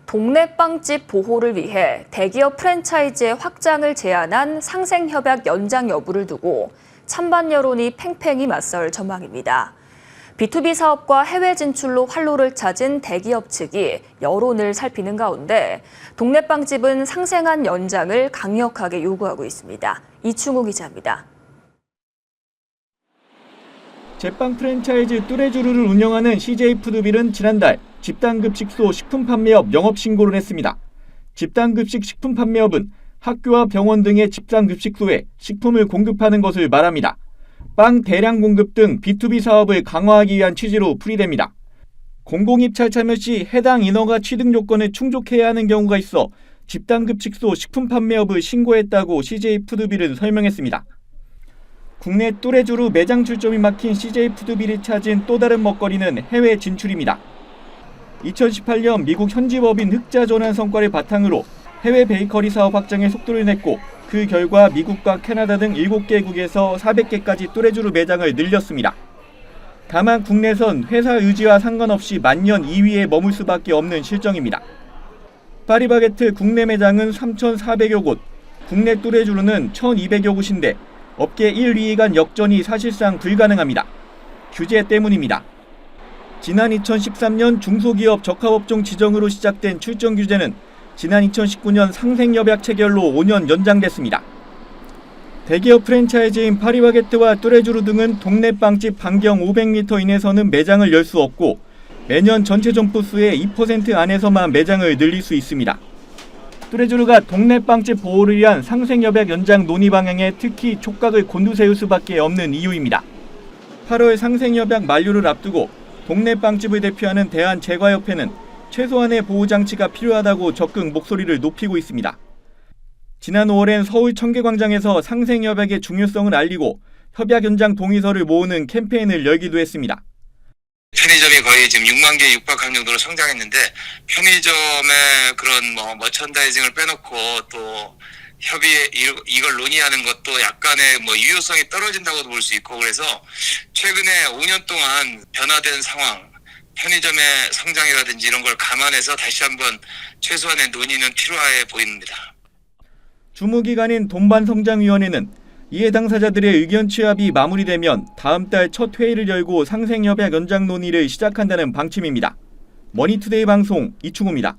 동네 빵집 보호를 위해 대기업 프랜차이즈의 확장을 제한한 상생협약 연장 여부를 두고 찬반 여론이 팽팽히 맞설 전망입니다. B2B 사업과 해외 진출로 활로를 찾은 대기업 측이 여론을 살피는 가운데 동네 빵집은 상생한 연장을 강력하게 요구하고 있습니다. 이충우 기자입니다. 제빵 프랜차이즈 뚜레쥬르를 운영하는 CJ푸드빌은 지난달 집단급식소 식품판매업 영업신고를 했습니다. 집단급식 식품판매업은 학교와 병원 등의 집단급식소에 식품을 공급하는 것을 말합니다. 빵 대량 공급 등 B2B 사업을 강화하기 위한 취지로 풀이됩니다. 공공입찰 참여 시 해당 인허가 취득 요건을 충족해야 하는 경우가 있어 집단급식소 식품판매업을 신고했다고 CJ푸드빌은 설명했습니다. 국내 뚜레쥬르 매장 출점이 막힌 CJ푸드빌이 찾은 또 다른 먹거리는 해외 진출입니다. 2018년 미국 현지 법인 흑자 전환 성과를 바탕으로 해외 베이커리 사업 확장에 속도를 냈고 그 결과 미국과 캐나다 등 7개국에서 400개까지 뚜레쥬르 매장을 늘렸습니다. 다만 국내선 회사 의지와 상관없이 만년 2위에 머물 수밖에 없는 실정입니다. 파리바게트 국내 매장은 3,400여 곳, 국내 뚜레쥬르는 1,200여 곳인데 업계 1, 2위 간 역전이 사실상 불가능합니다. 규제 때문입니다. 지난 2013년 중소기업 적합업종 지정으로 시작된 출전 규제는 지난 2019년 상생협약 체결로 5년 연장됐습니다. 대기업 프랜차이즈인 파리바게트와 뚜레쥬르 등은 동네 빵집 반경 500m 이내에서는 매장을 열 수 없고 매년 전체 점포 수의 2% 안에서만 매장을 늘릴 수 있습니다. 뚜레쥬르가 동네 빵집 보호를 위한 상생협약 연장 논의 방향에 특히 촉각을 곤두세울 수밖에 없는 이유입니다. 8월 상생협약 만료를 앞두고 동네 빵집을 대표하는 대한제과협회는 최소한의 보호장치가 필요하다고 적극 목소리를 높이고 있습니다. 지난 5월엔 서울 청계광장에서 상생협약의 중요성을 알리고 협약 연장 동의서를 모으는 캠페인을 열기도 했습니다. 편의점이 거의 지금 6만 개 육박할 정도로 성장했는데 편의점의 그런 머천다이징을 빼놓고 또 협의에 이걸 논의하는 것도 약간의 유효성이 떨어진다고도 볼 수 있고 그래서 최근에 5년 동안 변화된 상황, 편의점의 성장이라든지 이런 걸 감안해서 다시 한번 최소한의 논의는 필요해 보입니다. 주무기관인 동반성장위원회는 이해 당사자들의 의견 취합이 마무리되면 다음 달 첫 회의를 열고 상생협약 연장 논의를 시작한다는 방침입니다. 머니투데이 방송 이충우입니다.